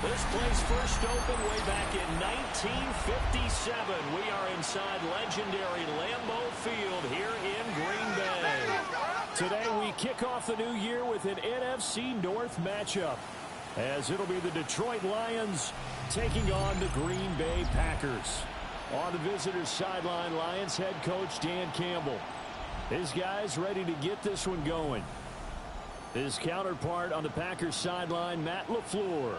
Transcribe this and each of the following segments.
This place first opened way back in 1957. We are inside legendary Lambeau Field here in Green Bay. Today we kick off the new year with an NFC North matchup, as it'll be the Detroit Lions taking on the Green Bay Packers. On the visitors' sideline, Lions head coach Dan Campbell. His guys ready to get this one going. His counterpart on the Packers' sideline, Matt LaFleur.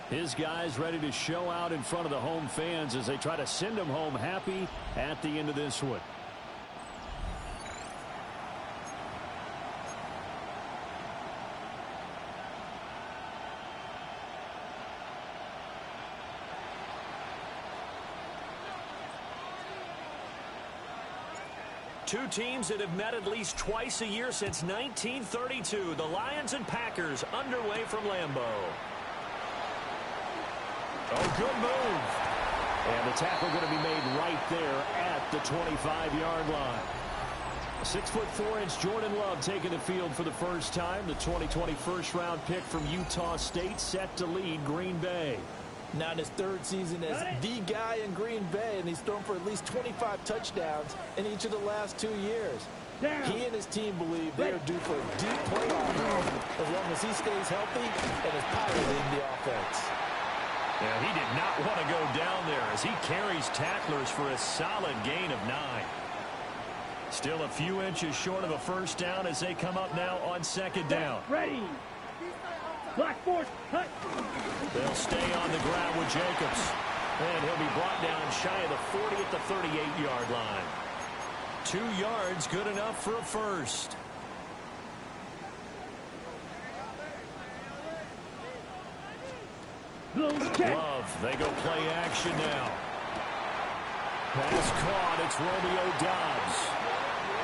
His guys ready to show out in front of the home fans as they try to send them home happy at the end of this one. Two teams that have met at least twice a year since 1932. The Lions and Packers underway from Lambeau. Oh, good move. And the tackle going to be made right there at the 25-yard line. 6'4" Jordan Love taking the field for the first time. The 2020 first-round pick from Utah State set to lead Green Bay. Now in his third season as the guy in Green Bay, and he's thrown for at least 25 touchdowns in each of the last 2 years. He and his team believe they are due for a deep playoff run as long as he stays healthy and is piloting the offense. Yeah, he did not want to go down there as he carries tacklers for a solid gain of 9. Still a few inches short of a first down as they come up now on second down. Ready. Black force, cut. They'll stay on the ground with Jacobs. And he'll be brought down shy of the 40 at the 38-yard line. 2 yards, good enough for a first. Love, they go play action now. Pass caught, it's Romeo Doubs.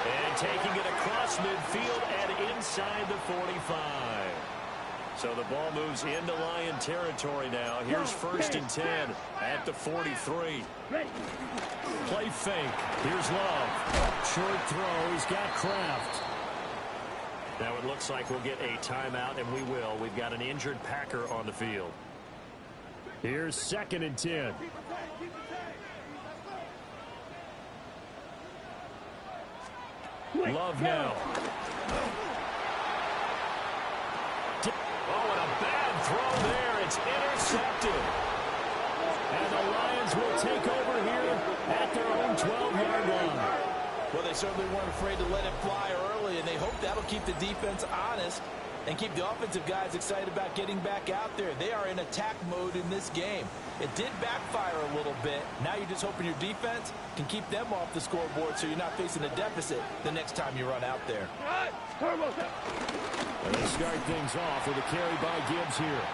And taking it across midfield and inside the 45. So the ball moves into Lion territory now. Here's first and 10 at the 43. Play fake. Here's Love. Short throw. He's got Kraft. Now it looks like we'll get a timeout, and we will. We've got an injured Packer on the field. Here's second and 10. Love now. Oh, and a bad throw there. It's intercepted. And the Lions will take over here at their own 12-yard line. Well, they certainly weren't afraid to let it fly early, and they hope that'll keep the defense honest and keep the offensive guys excited about getting back out there. They are in attack mode in this game. It did backfire a little bit. Now you're just hoping your defense can keep them off the scoreboard so you're not facing a deficit the next time you run out there. And they start things off with a carry by Gibbs here.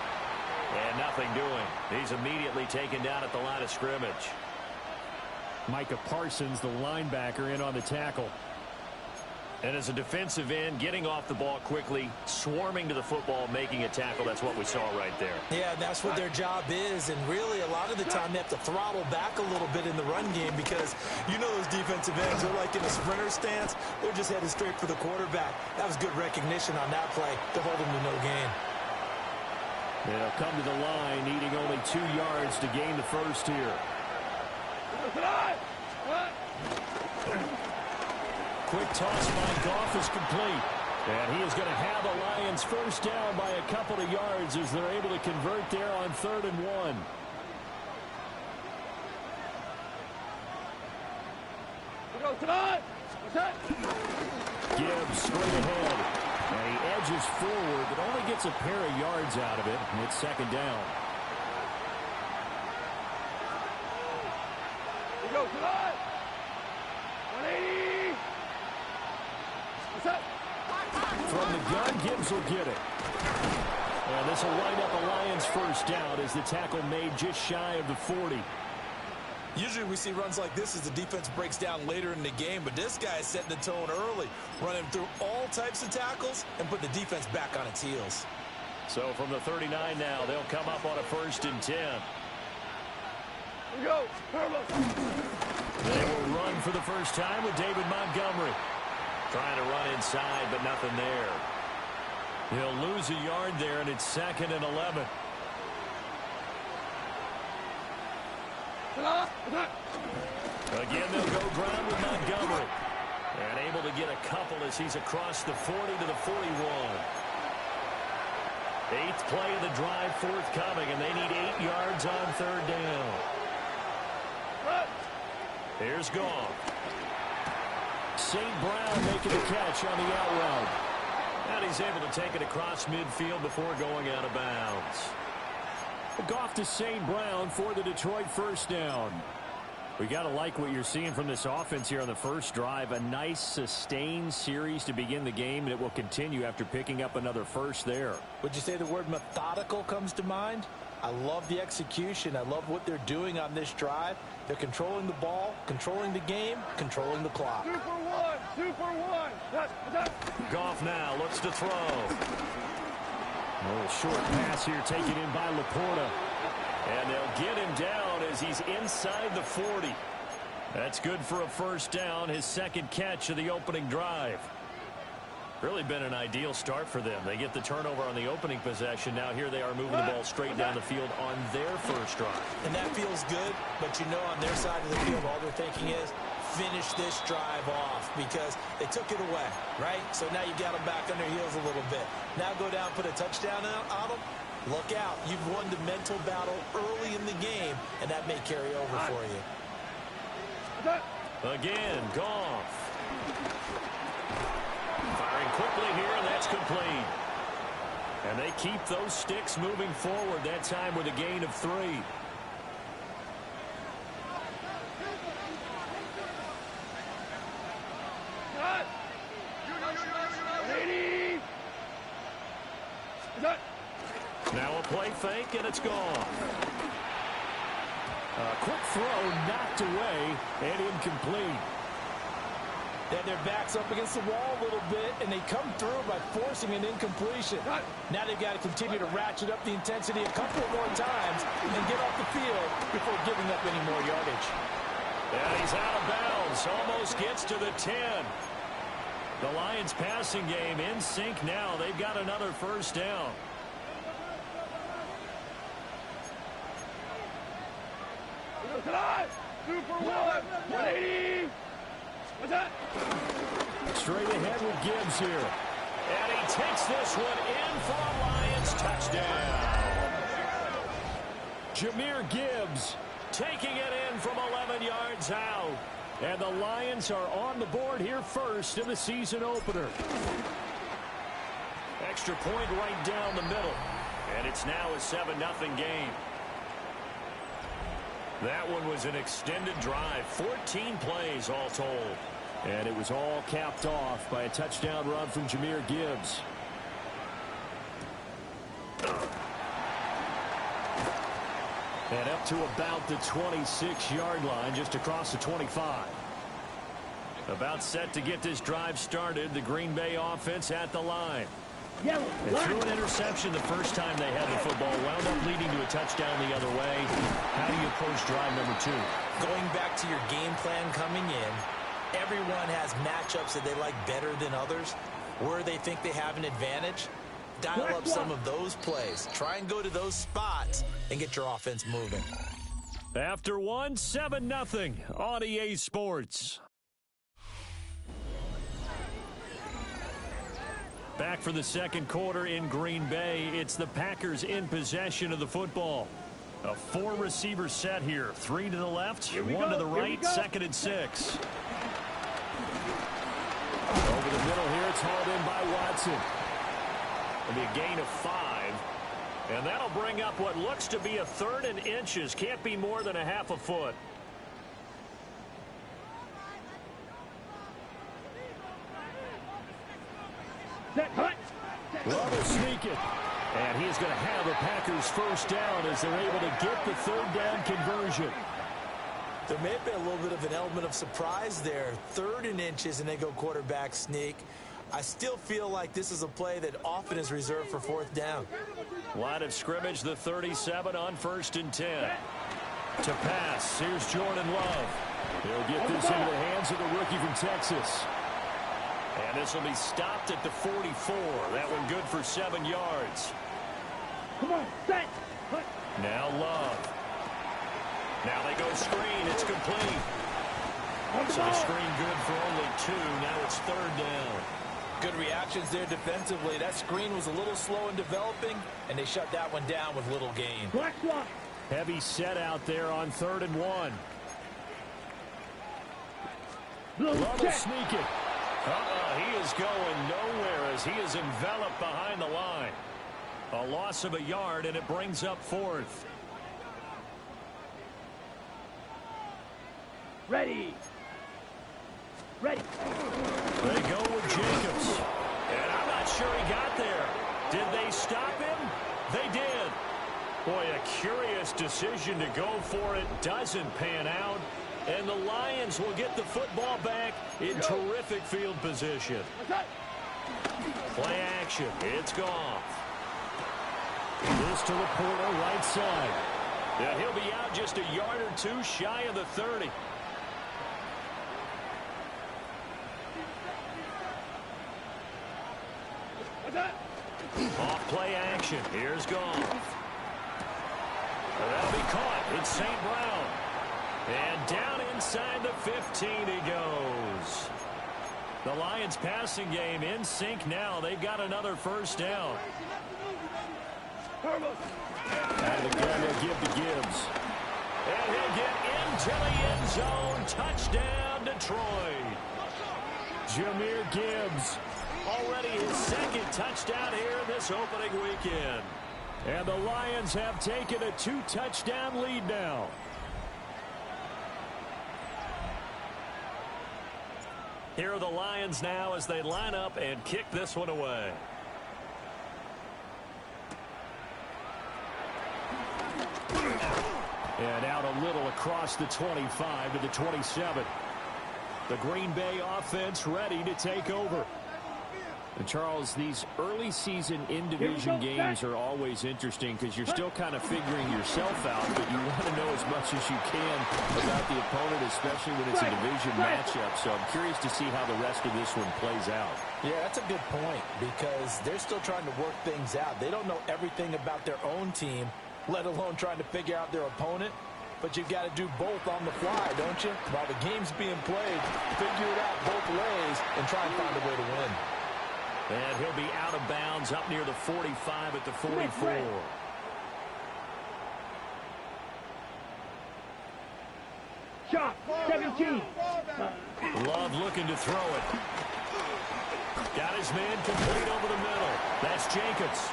And nothing doing. He's immediately taken down at the line of scrimmage. Micah Parsons, the linebacker, in on the tackle. And as a defensive end, getting off the ball quickly, swarming to the football, making a tackle. That's what we saw right there. Yeah, that's what their job is. And really, a lot of the time, they have to throttle back a little bit in the run game because you know those defensive ends are like in a sprinter stance. They're just headed straight for the quarterback. That was good recognition on that play to hold them to no gain. They'll come to the line, needing only 2 yards to gain the first here. Quick toss by Goff is complete. And he is going to have the Lions first down by a couple of yards as they're able to convert there on 3rd and 1. Gibbs straight ahead. And he edges forward, but only gets a pair of yards out of it. And it's second down. Go, 180. From the gun, Gibbs will get it. And this will wind up a Lions first down as the tackle made just shy of the 40. Usually we see runs like this as the defense breaks down later in the game, but this guy is setting the tone early, running through all types of tackles and put the defense back on its heels. So from the 39 now, they'll come up on a 1st and 10. Here we go. They will run for the first time with David Montgomery. Trying to run inside, but nothing there. He'll lose a yard there, and it's 2nd and 11. Again, they'll go ground with Montgomery. And able to get a couple as he's across the 40 to the 41. 8th play of the drive forthcoming, and they need 8 yards on 3rd down. Here's Goff. St. Brown making the catch on the out route. And he's able to take it across midfield before going out of bounds. Goff to St. Brown for the Detroit first down. We got to like what you're seeing from this offense here on the first drive. A nice sustained series to begin the game, and it will continue after picking up another first there. Would you say the word methodical comes to mind? I love the execution. I love what they're doing on this drive. They're controlling the ball, controlling the game, controlling the clock. 2 for 1. 2 for 1. Goff now looks to throw. A little short pass here taken in by Laporta. And they'll get him down as he's inside the 40. That's good for a first down, his 2nd catch of the opening drive. Really been an ideal start for them. They get the turnover on the opening possession. Now here they are moving the ball straight down the field on their first drive. And that feels good, but you know on their side of the field all they're thinking is finish this drive off because they took it away, right? So now you got them back on their heels a little bit. Now go down, put a touchdown on them. Look out. You've won the mental battle early in the game, and that may carry over for you. Again, Goff. Firing quickly here, and that's complete. And they keep those sticks moving forward, that time with a gain of 3. Now a play fake, and it's gone. A quick throw knocked away and incomplete. Then their back's up against the wall a little bit, and they come through by forcing an incompletion. Now they've got to continue to ratchet up the intensity a couple more times and get off the field before giving up any more yardage. And he's out of bounds, almost gets to the 10. The Lions passing game in sync now. They've got another first down. Super 1. 180. What's that? Straight ahead with Gibbs here. And he takes this one in for a Lions touchdown. Jahmyr Gibbs taking it in from 11 yards out. And the Lions are on the board here first in the season opener. Extra point right down the middle. And it's now a 7-0 game. That one was an extended drive. 14 plays all told. And it was all capped off by a touchdown run from Jahmyr Gibbs. And up to about the 26-yard line, just across the 25. About set to get this drive started. The Green Bay offense at the line. And threw an interception the first time they had the football. Wound up leading to a touchdown the other way. How do you approach drive number 2? Going back to your game plan coming in, everyone has matchups that they like better than others. Where they think they have an advantage, dial up some of those plays. Try and go to those spots and get your offense moving. After 7-0 on EA Sports. Back for the second quarter in Green Bay. It's the Packers in possession of the football. A 4-receiver set here. 3 to the left, 1 to the right, 2nd and 6. Over the middle here, it's hauled in by Watson. It'll be a gain of 5. And that'll bring up what looks to be a 3rd and inches. Can't be more than a half a foot. Love will sneak it. And he's going to have the Packers first down as they're able to get the 3rd down conversion. There may have been a little bit of an element of surprise there. 3rd and inches, and they go quarterback sneak. I still feel like this is a play that often is reserved for 4th down. Line of scrimmage, the 37 on 1st and 10. To pass, here's Jordan Love. He'll get this into the hands of the rookie from Texas. And this will be stopped at the 44. That one good for 7 yards. Come on, set. Now Love. Now they go screen. It's complete. So the screen good for only 2. Now it's 3rd down. Good reactions there defensively. That screen was a little slow in developing, and they shut that one down with little gain. Heavy set out there on 3rd and 1. Love will sneak it. He is going nowhere as he is enveloped behind the line. A loss of a yard, and it brings up 4th. Ready. Ready. They go with Jacobs. And I'm not sure he got there. Did they stop him? They did. Boy, a curious decision to go for it. Doesn't pan out. And the Lions will get the football back in terrific field position. Play action. It's Goff. This to Laporta, right side. Yeah, he'll be out just a yard or 2 shy of the 30. Off play action. Here's Goff. That'll be caught. It's St. Brown. And down inside the 15 he goes. The Lions passing game in sync now. They've got another first down. Out of the gun, they'll give to Gibbs. And he'll get into the end zone. Touchdown, Detroit. Jahmyr Gibbs. Already his 2nd touchdown here this opening weekend. And the Lions have taken a 2-touchdown lead now. Here are the Lions now as they line up and kick this one away. And out a little across the 25 to the 27. The Green Bay offense ready to take over. And Charles, these early season in-division games are always interesting because you're still kind of figuring yourself out, but you want to know as much as you can about the opponent, especially when it's a division matchup. So I'm curious to see how the rest of this one plays out. Yeah, that's a good point because they're still trying to work things out. They don't know everything about their own team, let alone trying to figure out their opponent. But you've got to do both on the fly, don't you? While the game's being played, figure it out both ways and try and find a way to win. And he'll be out of bounds up near the 45 at the 44. Shot, 17. Love looking to throw it. Got his man complete over the middle. That's Jacobs.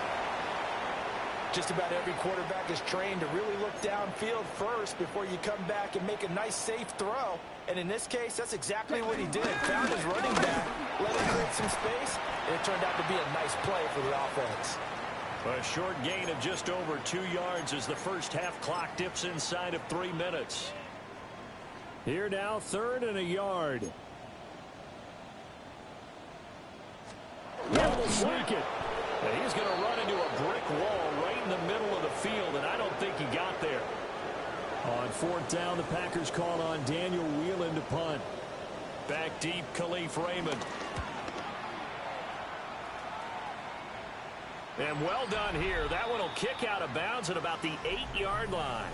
Just about every quarterback is trained to really look downfield first before you come back and make a nice, safe throw. And in this case, that's exactly what he did. Found his running back, let him create some space, and it turned out to be a nice play for the offense. A short gain of just over 2 yards as the first half clock dips inside of 3 minutes. Here now, 3rd and a yard. Will sneak it. And he's going to run into a brick wall right in the middle of the field, and I don't think he got there. On 4th down, the Packers call on Daniel Whelan to punt. Back deep, Khalif Raymond. And well done here. That one will kick out of bounds at about the 8-yard line.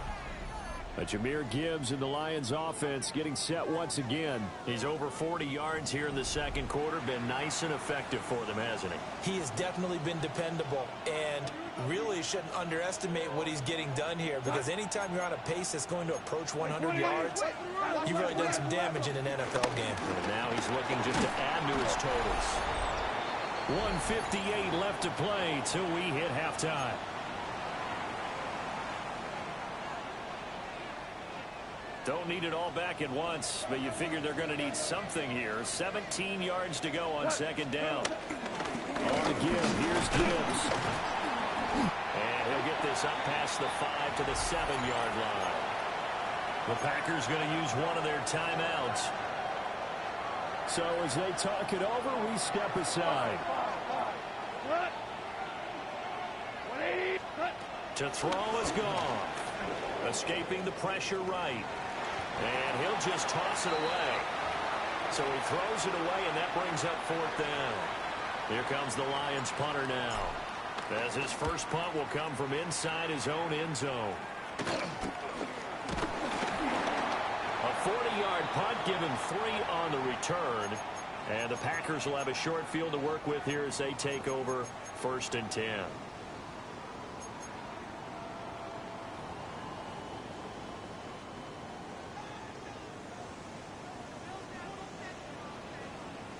Jahmyr Gibbs in the Lions offense getting set once again. He's over 40 yards here in the second quarter. Been nice and effective for them, hasn't he? He has definitely been dependable, and really shouldn't underestimate what he's getting done here, because anytime you're on a pace that's going to approach 100 yards, you've really done some damage in an NFL game. And now he's looking just to add to his totals. 1:58 left to play till we hit halftime. Don't need it all back at once, but you figure they're going to need something here. 17 yards to go on second down. On the give, here's Gibbs. And he'll get this up past the 5 to the 7-yard line. The Packers going to use one of their timeouts. So as they talk it over, we step aside. To throw is gone. Escaping the pressure right. And he'll just toss it away. So he throws it away, and that brings up fourth down. Here comes the Lions punter now, as his first punt will come from inside his own end zone. A 40-yard punt, given 3 on the return. And the Packers will have a short field to work with here as they take over 1st and 10.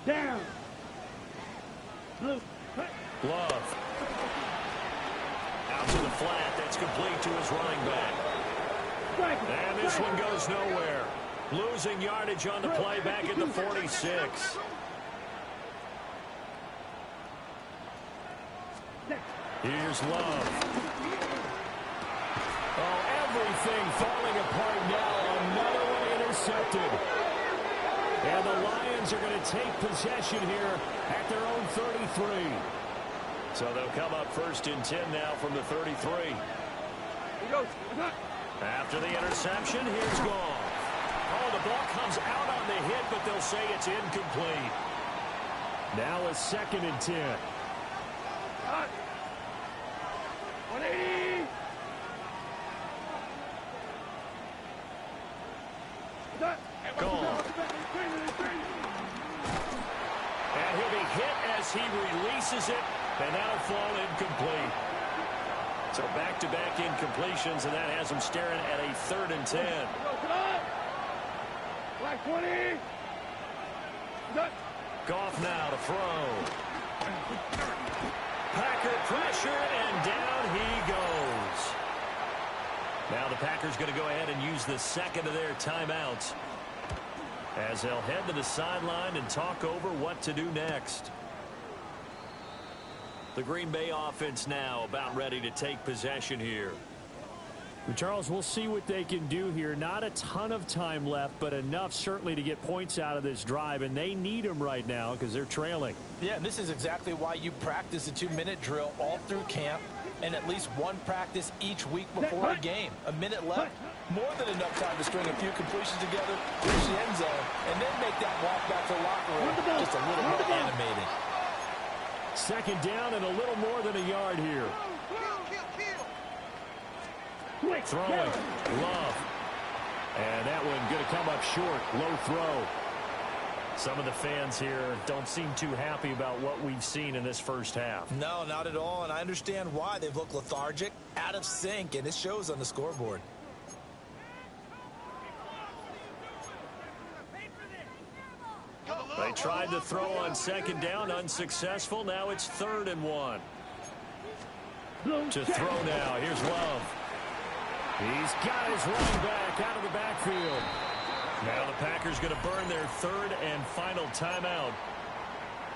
Down. Blue. Love. Out to the flat. That's complete to his running back. And this one goes nowhere. Losing yardage on the play back at the 46. Here's Love. Oh, everything falling apart now. Another one intercepted. And the Lions are going to take possession here at their own 33. So they'll come up 1st and 10 now from the 33. After the interception, here's Goff. Oh, the ball comes out on the hit, but they'll say it's incomplete. Now a 2nd and 10. 180. Goff. And he'll be hit as he releases it, and that'll fall incomplete. So back-to-back incompletions, and that has him staring at a 3rd and 10. Black 20. Goff now to throw. Packer pressure, and down he goes. Now the Packers going to go ahead and use the second of their timeouts, as they'll head to the sideline and talk over what to do next. The Green Bay offense now about ready to take possession here. Charles, we'll see what they can do here. Not a ton of time left, but enough certainly to get points out of this drive, and they need them right now because they're trailing. Yeah, and this is exactly why you practice a 2-minute drill all through camp, and at least one practice each week before a game. A minute left, more than enough time to string a few completions together, reach the end zone, and then make that walk back to the locker room just a little more animated. 2nd down and a little more than a yard here. Throwing. Love. And that one going to come up short. Low throw. Some of the fans here don't seem too happy about what we've seen in this first half. No, not at all, and I understand why. They've looked lethargic, out of sync, and it shows on the scoreboard. They tried to throw on 2nd down, unsuccessful. Now it's 3rd and 1. To throw now. Here's Love. He's got his running back out of the backfield. Now the Packers going to burn their 3rd and final timeout,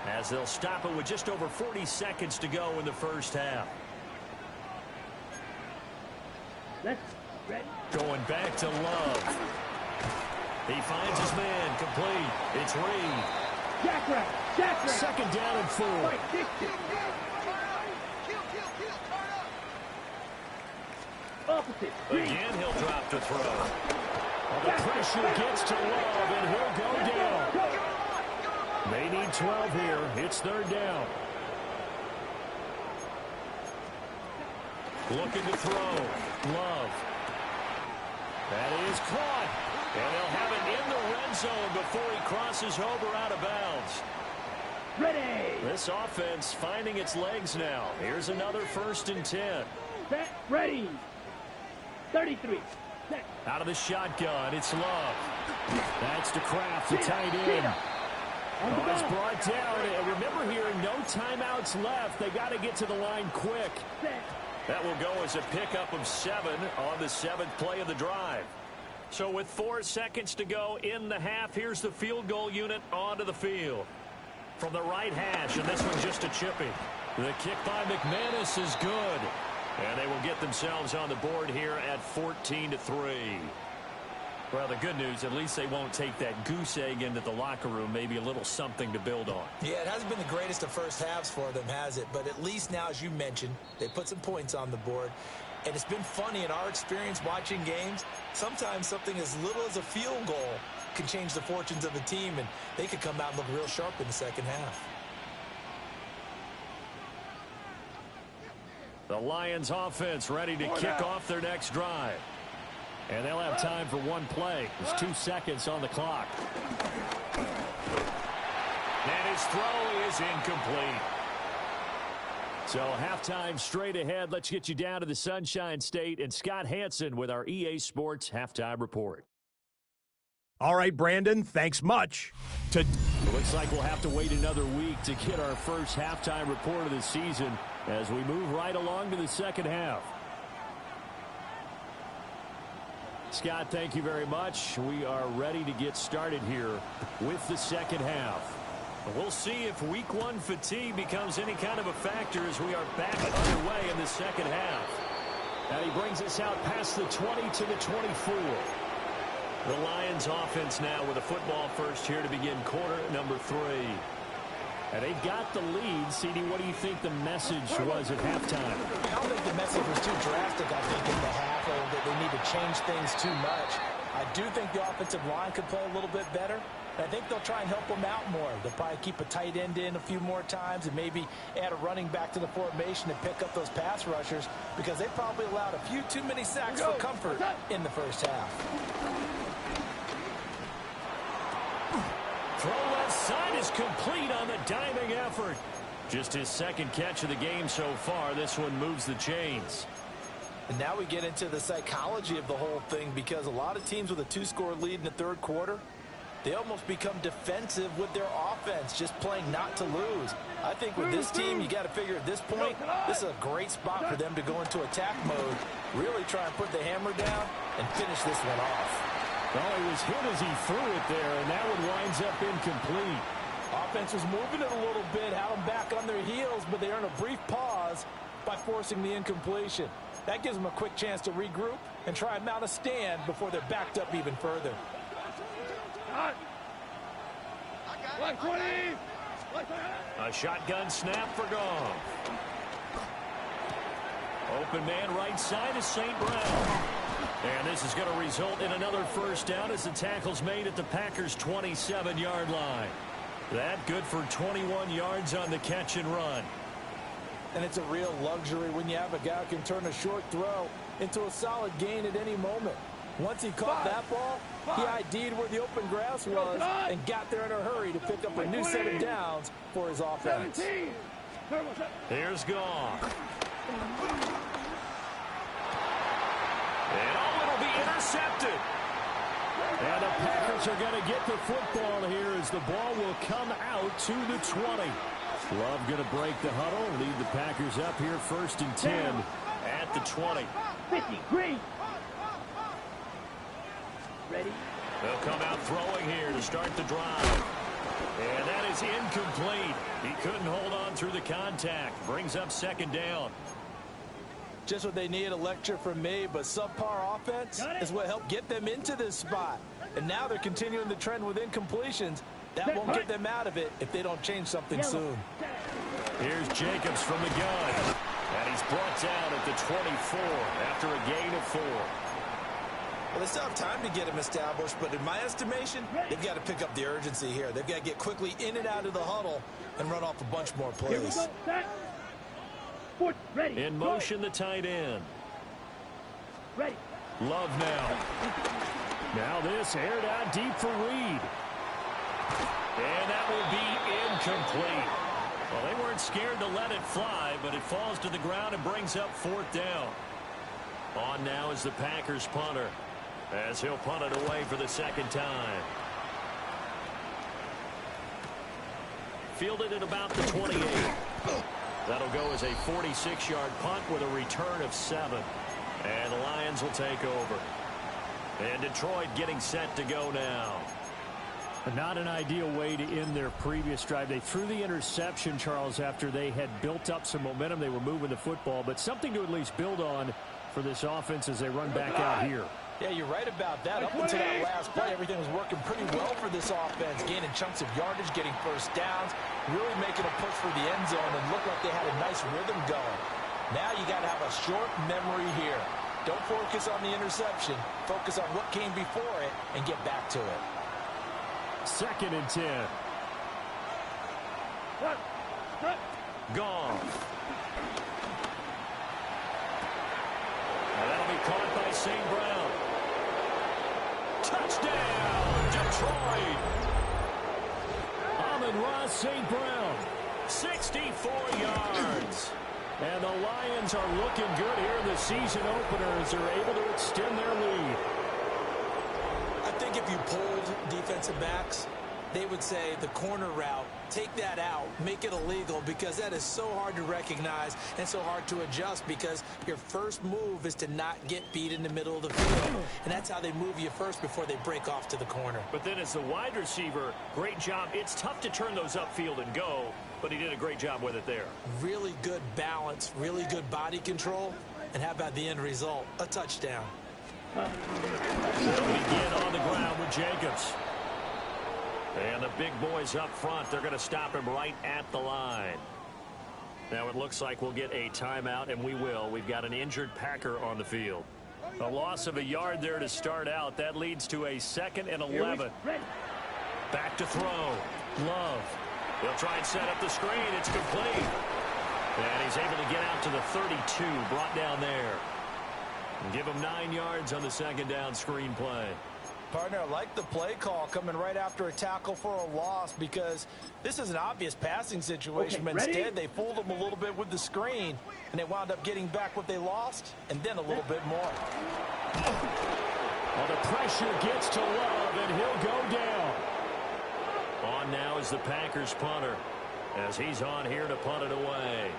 as they'll stop it with just over 40 seconds to go in the first half. Going back to Love. He finds his man, complete. It's Reed. Jack 2nd down and 4. Again, he'll drop to throw. Well, the pressure gets to Love, and he'll go down. They need 12 here. It's 3rd down. Looking to throw. Love. That is caught. And they'll have it in the red zone before he crosses over out of bounds. Ready. This offense finding its legs now. Here's another 1st and 10. Set. Ready. 33. Set. Out of the shotgun, it's Love. That's to Kraft, the tight end. Oh, it's brought down. And remember here, no timeouts left. They got to get to the line quick. Set. That will go as a pickup of 7 on the 7th play of the drive. So with 4 seconds to go in the half, here's the field goal unit onto the field. From the right hash, and this one just a chipping. The kick by McManus is good. And they will get themselves on the board here at 14-3. Well, the good news, at least they won't take that goose egg into the locker room. Maybe a little something to build on. Yeah, it hasn't been the greatest of first halves for them, has it? But at least now, as you mentioned, they put some points on the board. And it's been funny in our experience watching games. Sometimes something as little as a field goal can change the fortunes of a team, and they could come out and look real sharp in the second half. The Lions offense ready to kick off their next drive. And they'll have time for one play. There's 2 seconds on the clock. And his throw is incomplete. So halftime straight ahead. Let's get you down to the Sunshine State and Scott Hansen with our EA Sports Halftime Report. All right, Brandon, thanks much. Looks like we'll have to wait another week to get our first halftime report of the season as we move right along to the second half. Scott, thank you very much. We are ready to get started here with the second half. We'll see if week 1 fatigue becomes any kind of a factor as we are back underway in the second half. And he brings us out past the 20 to the 24. The Lions offense now with a football first here to begin quarter number 3. And they've got the lead. CD, what do you think the message was at halftime? I don't think the message was too drastic, I think, in the half, or that they need to change things too much. I do think the offensive line could play a little bit better. I think they'll try and help them out more. They'll probably keep a tight end in a few more times and maybe add a running back to the formation and pick up those pass rushers because they probably allowed a few too many sacks for comfort in the first half. Throw left side is complete on the diving effort. Just his second catch of the game so far. This one moves the chains. And now we get into the psychology of the whole thing because a lot of teams with a 2-score lead in the third quarter, they almost become defensive with their offense, just playing not to lose. I think with this team, you got to figure at this point, this is a great spot for them to go into attack mode, really try and put the hammer down and finish this one off. Well, he was hit as he threw it there, and that one winds up incomplete. Offense was moving it a little bit, had them back on their heels, but they earn a brief pause by forcing the incompletion. That gives them a quick chance to regroup and try and mount a stand before they're backed up even further. 120. A shotgun snap for Goff. Open man right side is St. Brown. And this is going to result in another first down as the tackle's made at the Packers' 27-yard line. That good for 21 yards on the catch and run. And it's a real luxury when you have a guy who can turn a short throw into a solid gain at any moment. Once he caught that ball, he ID'd where the open grass was and got there in a hurry to pick up a new set of downs for his offense. Here's Goff. And it'll be intercepted. And the Packers are going to get the football here as the ball will come out to the 20. Love going to break the huddle, lead the Packers up here 1st and 10 at the 20. 50, green. Ready? They'll come out throwing here to start the drive. And that is incomplete. He couldn't hold on through the contact. Brings up 2nd down. Just what they need, a lecture from me, but subpar offense is what helped get them into this spot. And now they're continuing the trend with incompletions. That won't get them out of it if they don't change something soon. Here's Jacobs from the gun. And he's brought down at the 24 after a gain of 4. Well, they still have time to get him established, but in my estimation, they've got to pick up the urgency here. They've got to get quickly in and out of the huddle and run off a bunch more plays. Ready. In motion, the tight end. Ready. Love now. Now this aired out deep for Reed. And that will be incomplete. Well, they weren't scared to let it fly, but it falls to the ground and brings up 4th down. On now is the Packers punter, as he'll punt it away for the 2nd time. Fielded at about the 28. That'll go as a 46-yard punt with a return of 7. And the Lions will take over. And Detroit getting set to go now. Not an ideal way to end their previous drive. They threw the interception, Charles, after they had built up some momentum. They were moving the football, but something to at least build on for this offense as they run back out here. Yeah, you're right about that. Up until that last play, everything was working pretty well for this offense, gaining chunks of yardage, getting first downs, really making a push for the end zone, and looked like they had a nice rhythm going. Now you got to have a short memory here. Don't focus on the interception. Focus on what came before it and get back to it. 2nd and 10. Gone. And that'll be caught by St. Brown. Touchdown, Detroit. Amon-Ra St. Brown, 64 yards. And the Lions are looking good here in the season opener as they're able to extend their lead. I think if you polled defensive backs, they would say the corner route, take that out, make it illegal, because that is so hard to recognize and so hard to adjust, because your first move is to not get beat in the middle of the field. And that's how they move you first before they break off to the corner. But then as the wide receiver, great job. It's tough to turn those upfield and go, but he did a great job with it there. Really good balance, really good body control, and how about the end result? A touchdown. They'll begin on the ground with Jacobs. And the big boys up front, they're going to stop him right at the line. Now it looks like we'll get a timeout, and we will. We've got an injured Packer on the field. A loss of a yard there to start out. That leads to a 2nd and 11. Back to throw. Love. They'll try and set up the screen. It's complete. And he's able to get out to the 32, brought down there. And give him 9 yards on the 2nd down screen play. Partner, I like the play call coming right after a tackle for a loss, because this is an obvious passing situation. Okay, but instead, they fooled them a little bit with the screen, and they wound up getting back what they lost, and then a little bit more. Well, the pressure gets to Love, and he'll go down. On now is the Packers punter, as he's on here to punt it away.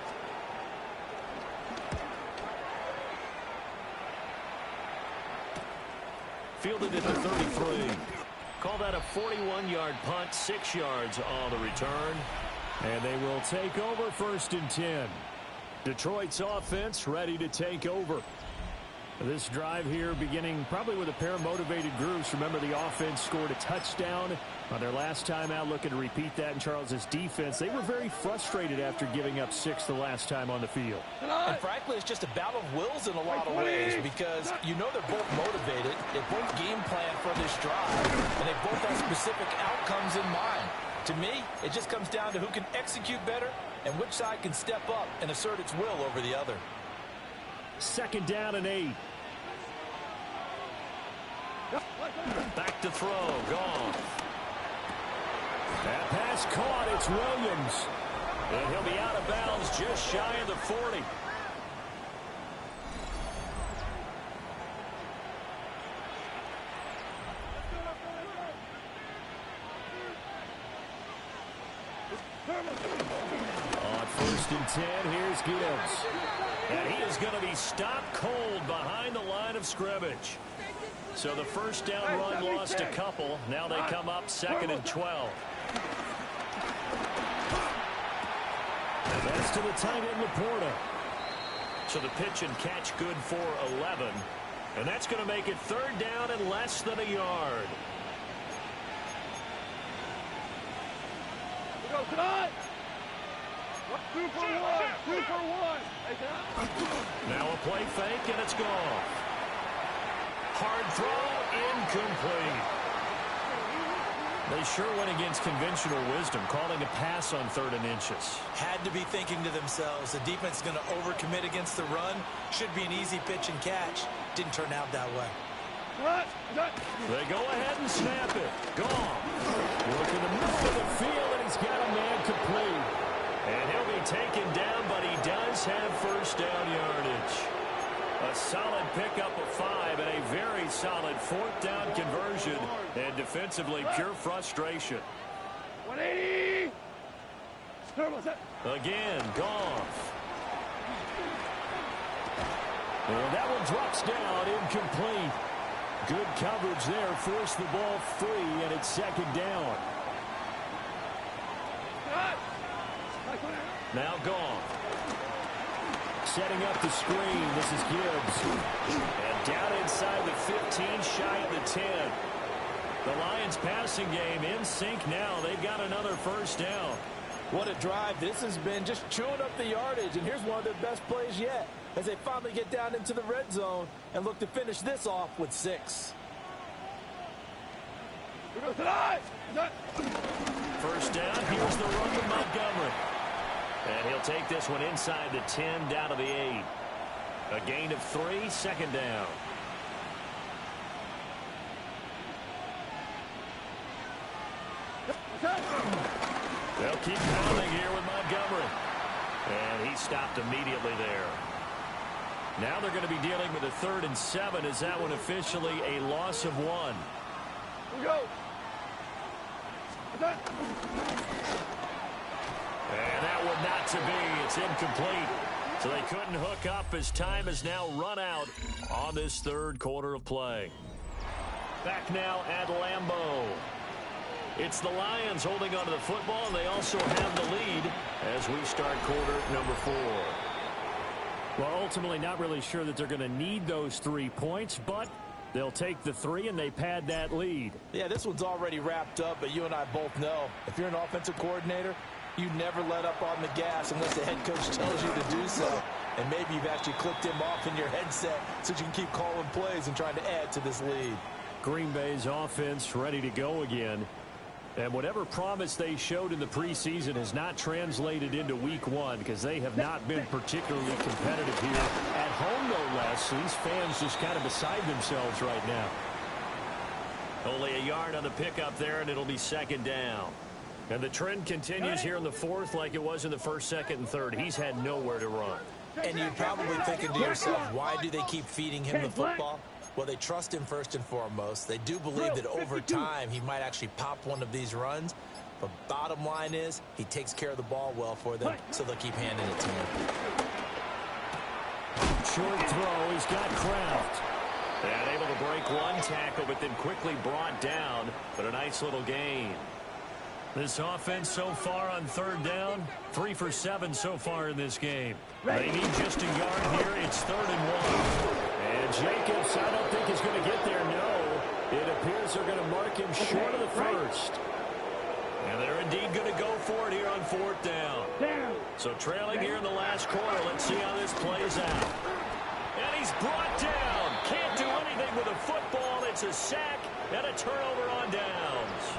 Fielded at the 33. Call that a 41-yard punt, 6 yards on the return. And they will take over 1st and 10. Detroit's offense ready to take over. This drive here beginning probably with a pair of motivated groups. Remember, the offense scored a touchdown on their last time out. Looking to repeat that in Charles's defense. They were very frustrated after giving up 6 the last time on the field. And frankly, it's just a battle of wills in a lot of ways, because you know they're both motivated. They both game plan for this drive, and they both have specific outcomes in mind. To me, it just comes down to who can execute better and which side can step up and assert its will over the other. 2nd down and 8. Back to throw. Gone. That pass caught. It's Williams. And he'll be out of bounds just shy of the 40. On 1st and 10, here's Gibbs. And he is going to be stopped cold behind the line of scrimmage. So the 1st down run lost a couple. Now they come up 2nd and 12. And that's to the tight end, Laporta. So the pitch and catch good for 11. And that's going to make it 3rd down and less than a yard. Go, tonight. 2 for 1. 2 for 1. Now a play fake, and it's gone. Hard throw, incomplete. They sure went against conventional wisdom, calling a pass on 3rd and inches. Had to be thinking to themselves, the defense is going to overcommit against the run. Should be an easy pitch and catch. Didn't turn out that way. They go ahead and snap it. Gone. Look in the middle of the field, and he's got a man complete. And he'll be taken down, but he does have first down yardage. A solid pickup of 5 and a very solid 4th down conversion. And defensively, pure frustration. 180. Again, Goff. And that one drops down, incomplete. Good coverage there, forced the ball free, and it's 2nd down. Now Goff. Setting up the screen, this is Gibbs. And down inside the 15, shy of the 10. The Lions passing game in sync now. They've got another first down. What a drive this has been, just chewing up the yardage. And here's one of their best plays yet, as they finally get down into the red zone and look to finish this off with 6. First down, here's the run to Montgomery. And he'll take this one inside the 10, down to the 8. A gain of 3, 2nd down. They'll keep pounding here with Montgomery. And he stopped immediately there. Now they're going to be dealing with a 3rd and 7. Is that one officially a loss of 1? We go. And that one not to be. It's incomplete. So they couldn't hook up as time has now run out on this 3rd quarter of play. Back now at Lambeau. It's the Lions holding onto the football, and they also have the lead as we start quarter number 4. Well, ultimately not really sure that they're going to need those 3 points, but they'll take the 3 and they pad that lead. Yeah, this one's already wrapped up, but you and I both know if you're an offensive coordinator, you never let up on the gas unless the head coach tells you to do so. And maybe you've actually clicked him off in your headset so you can keep calling plays and trying to add to this lead. Green Bay's offense ready to go again. And whatever promise they showed in the preseason has not translated into week 1 because they have not been particularly competitive here. At home, no less. These fans just kind of beside themselves right now. Only a yard on the pickup there, and it'll be 2nd down. And the trend continues here in the 4th like it was in the 1st, 2nd, and 3rd. He's had nowhere to run. And you're probably thinking to yourself, why do they keep feeding him the football? Well, they trust him first and foremost. They do believe that over time he might actually pop one of these runs. But bottom line is he takes care of the ball well for them, so they'll keep handing it to him. Short throw. He's got Kraft. And able to break one tackle, but then quickly brought down. But a nice little gain. This offense so far on 3rd down, 3 for 7 so far in this game. They need just a yard here. It's 3rd and 1. And Jacobs, I don't think is going to get there. No. It appears they're going to mark him short of the 1st. And they're indeed going to go for it here on 4th down. So trailing here in the last quarter. Let's see how this plays out. And he's brought down. Can't do anything with a football. It's a sack and a turnover on downs.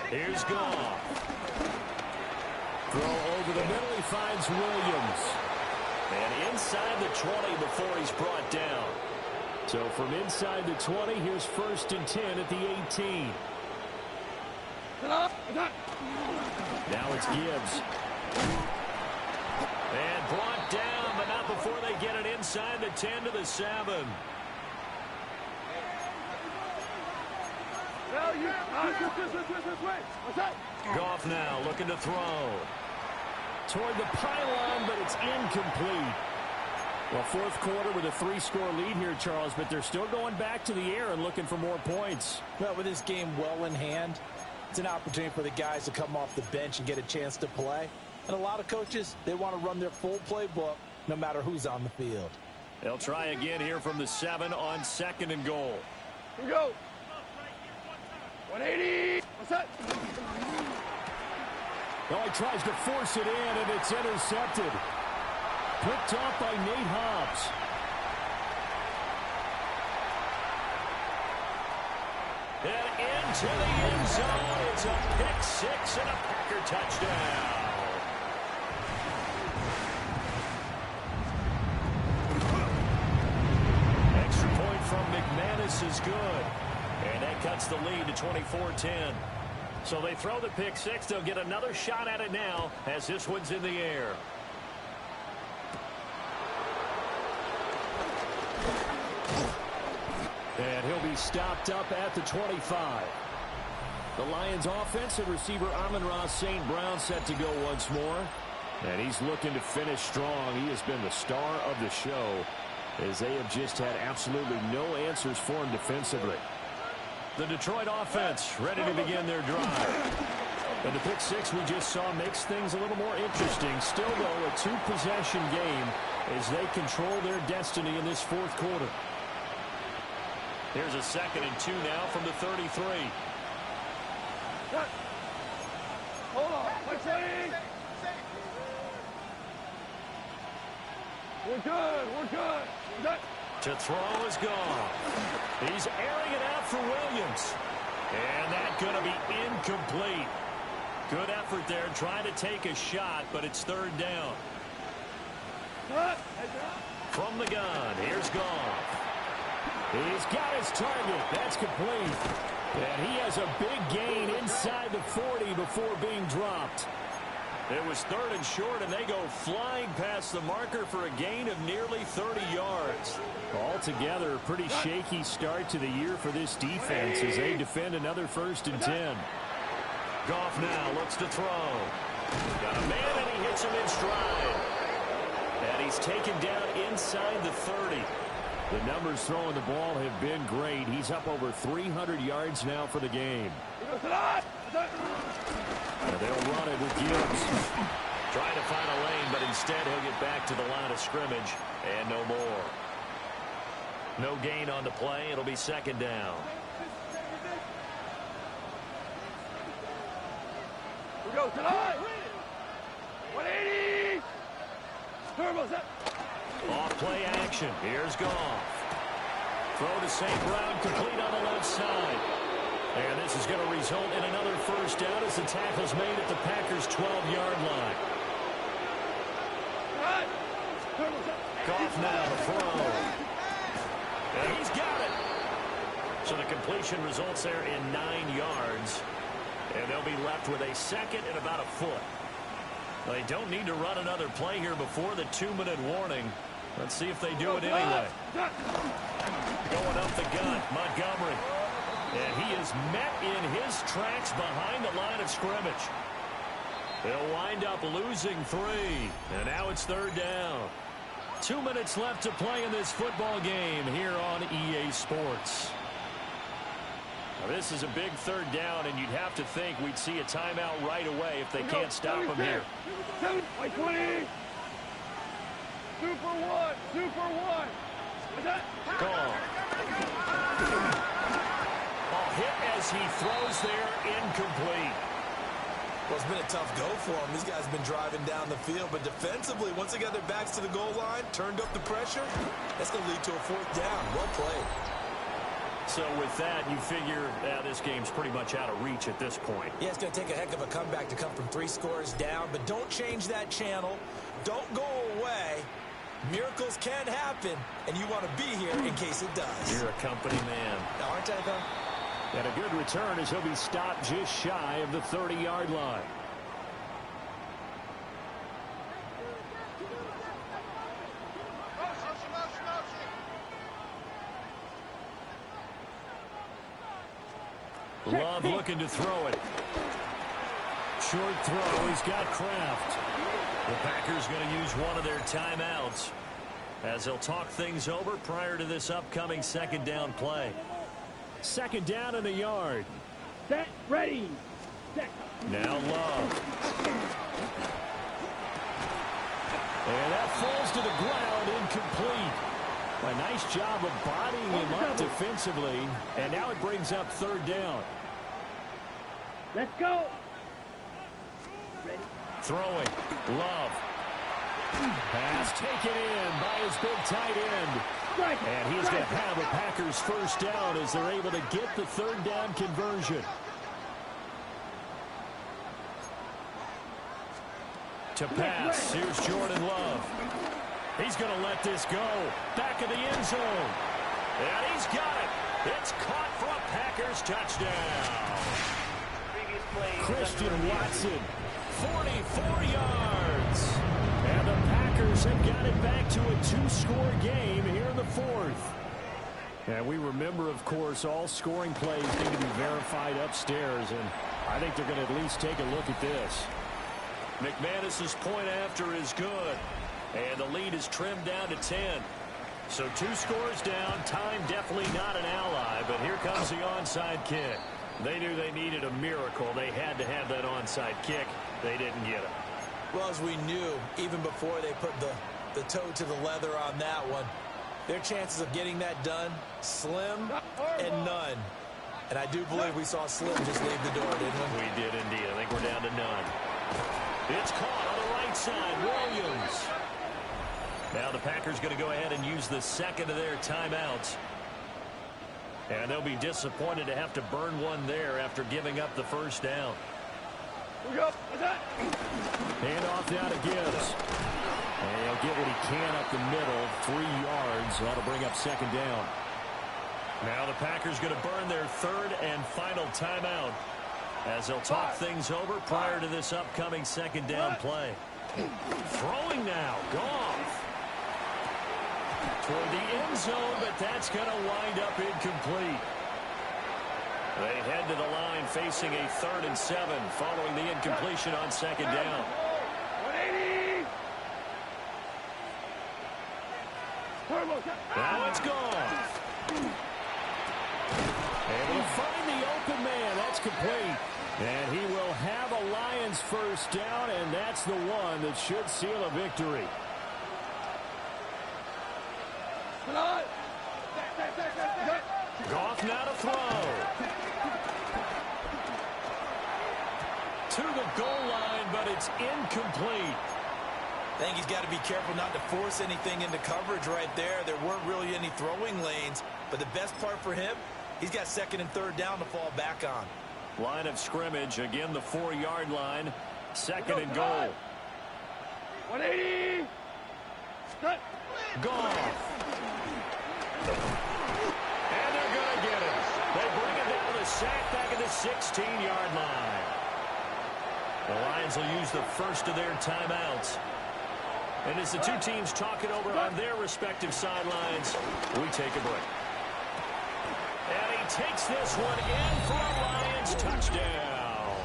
Here's Goff. Throw over the middle. He finds Williams. And inside the 20 before he's brought down. So from inside the 20, here's 1st and 10 at the 18. Now it's Gibbs. And brought down, but not before they get it inside the 10 to the 7. Goff now looking to throw. Toward the pylon, but it's incomplete. Well, 4th quarter with a 3-score lead here, Charles, but they're still going back to the air and looking for more points. Well, with this game well in hand, it's an opportunity for the guys to come off the bench and get a chance to play. And a lot of coaches, they want to run their full playbook no matter who's on the field. They'll try again here from the 7 on 2nd and goal. Here we go. 180. What's that? Oh, he tries to force it in, and it's intercepted. picked off by Nate Hobbs. And into the end zone. It's a pick six and a Packer touchdown. Extra point from McManus is good. And that cuts the lead to 24-10. So they throw the pick six. They'll get another shot at it now as this one's in the air. And he'll be stopped up at the 25. The Lions offense and receiver Amon-Ra St. Brown set to go once more. And he's looking to finish strong. He has been the star of the show as they have just had absolutely no answers for him defensively. The Detroit offense ready to begin their drive. And the pick six we just saw makes things a little more interesting. Still, though, a two-possession game as they control their destiny in this fourth quarter. Here's a 2nd and 2 now from the 33. Hold on. We're good. We're good. To throw is gone. He's airing it out for Williams. And that's going to be incomplete. Good effort there trying to take a shot, but it's 3rd down. From the gun, here's Goff. He's got his target. That's complete. And he has a big gain inside the 40 before being dropped. It was 3rd and short, and they go flying past the marker for a gain of nearly 30 yards. Altogether, a pretty shaky start to the year for this defense as they defend another 1st and 10. Goff now looks to throw. Got a man, and he hits him in stride. And he's taken down inside the 30. The numbers throwing the ball have been great. He's up over 300 yards now for the game. And they'll run it with Gibbs. Trying to find a lane, but instead he'll get back to the line of scrimmage. And no more. No gain on the play. It'll be 2nd down. We go tonight. 180. Turbo set. Off play action. Here's Goff. Throw to St. Brown, complete on the left side. And this is going to result in another 1st down as the tackle's made at the Packers' 12-yard line. Goff now to throw. And he's got it. So the completion results there in 9 yards. And they'll be left with a 2nd and about a foot. They don't need to run another play here before the 2-minute warning. Let's see if they do it anyway. Going up the gut, Montgomery. And he is met in his tracks behind the line of scrimmage. They'll wind up losing 3. And now it's 3rd down. 2 minutes left to play in this football game here on EA Sports. Now, this is a big 3rd down, and you'd have to think we'd see a timeout right away if they can't stop him here. 20. Super one. Gone. Hit as he throws there, incomplete. Well, it's been a tough go for him. These guys have been driving down the field, but defensively, once they got their backs to the goal line, turned up the pressure, that's going to lead to a 4th down. Well played. So with that, you figure this game's pretty much out of reach at this point. Yeah, it's going to take a heck of a comeback to come from 3 scores down, but don't change that channel. Don't go away. Miracles can happen, and you want to be here in case it does. You're a company man. Aren't I, though? And a good return as he'll be stopped just shy of the 30-yard line. Love looking to throw it. Short throw. He's got Kraft. The Packers going to use one of their timeouts as they'll talk things over prior to this upcoming 2nd down play. 2nd down in the yard. Set. Ready. Set. Now Love. And that falls to the ground, incomplete. A nice job of bodying him up defensively. And now it brings up 3rd down. Let's go. Throwing. Love. Pass taken in by his big tight end. And he's going to have a Packers first down as they're able to get the third down conversion. To pass, here's Jordan Love. He's going to let this go. Back of the end zone. And he's got it. It's caught for a Packers touchdown. Christian Watson, 44 yards. And the Packers have got it back to a two-score game here in the fourth. And we remember, of course, all scoring plays need to be verified upstairs. And I think they're going to at least take a look at this. McManus's point after is good. And the lead is trimmed down to 10. So 2 scores down. Time definitely not an ally. But here comes the onside kick. They knew they needed a miracle. They had to have that onside kick. They didn't get it. Well, as we knew, even before they put the toe to the leather on that one, their chances of getting that done, slim and none. And I do believe we saw Slim just leave the door, didn't we? We did indeed. I think we're down to none. It's caught on the right side. Williams. Now the Packers going to go ahead and use the second of their timeouts. And they'll be disappointed to have to burn one there after giving up the first down. Hand off down to Gibbs. And he'll get what he can up the middle. 3 yards. That'll bring up second down. Now the Packers going to burn their third and final timeout as they'll talk things over prior to this upcoming second down play. Throwing now. Goff. Toward the end zone, but that's going to wind up incomplete. They head to the line facing a 3rd and 7 following the incompletion on second down. 180. Now it's gone. Able to find the open man. That's complete. And he will have a Lions first down, and that's the one that should seal a victory. Goff now to throw. To the goal line, but it's incomplete. I think he's got to be careful not to force anything into coverage right there. There weren't really any throwing lanes, but the best part for him, he's got 2nd and 3rd down to fall back on. Line of scrimmage, again the 4-yard line. 2nd and goal. 180. Goff. And they're going to get it. They bring it down to sack back at the 16-yard line. The Lions will use the first of their timeouts. And as the two teams talk it over on their respective sidelines, we take a break. And he takes this one in for a Lions touchdown.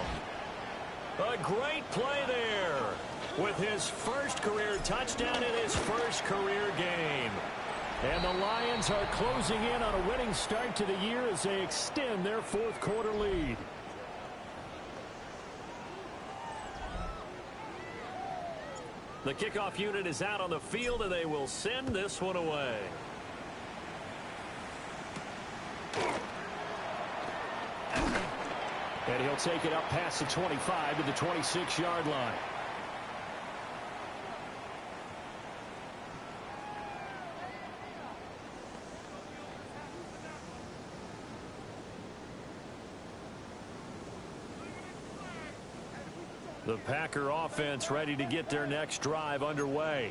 A great play there with his first career touchdown in his first career game. And the Lions are closing in on a winning start to the year as they extend their 4th quarter lead. The kickoff unit is out on the field, and they will send this one away. And he'll take it up past the 25 to the 26-yard line. The Packer offense ready to get their next drive underway.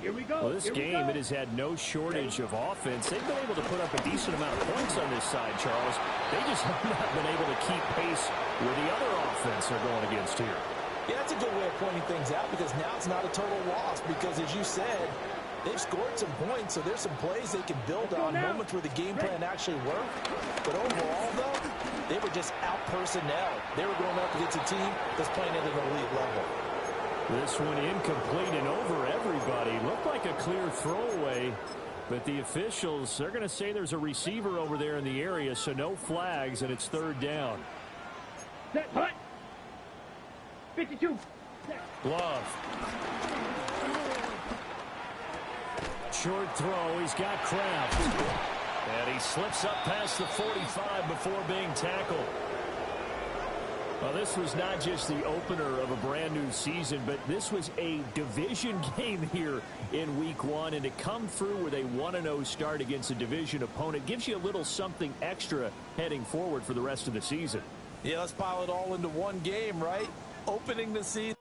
Here we go. Well, this game, it has had no shortage of offense. They've been able to put up a decent amount of points on this side, Charles. They just have not been able to keep pace with the other offense they're going against here. Yeah, that's a good way of pointing things out because now it's not a total loss because, as you said, they've scored some points, so there's some plays they can build on, moments where the game plan actually worked. But overall, though, they were just out personnel. They were going up against a team that's playing at an elite level. This one incomplete and over everybody. Looked like a clear throwaway, but the officials, they're going to say there's a receiver over there in the area, so no flags, and it's 3rd down. Set, hut. 52. Love. Short throw. He's got Kraft. And he slips up past the 45 before being tackled. Well, this was not just the opener of a brand new season, but this was a division game here in week 1. And to come through with a 1-0 start against a division opponent gives you a little something extra heading forward for the rest of the season. Yeah, let's pile it all into one game, right? Opening the season.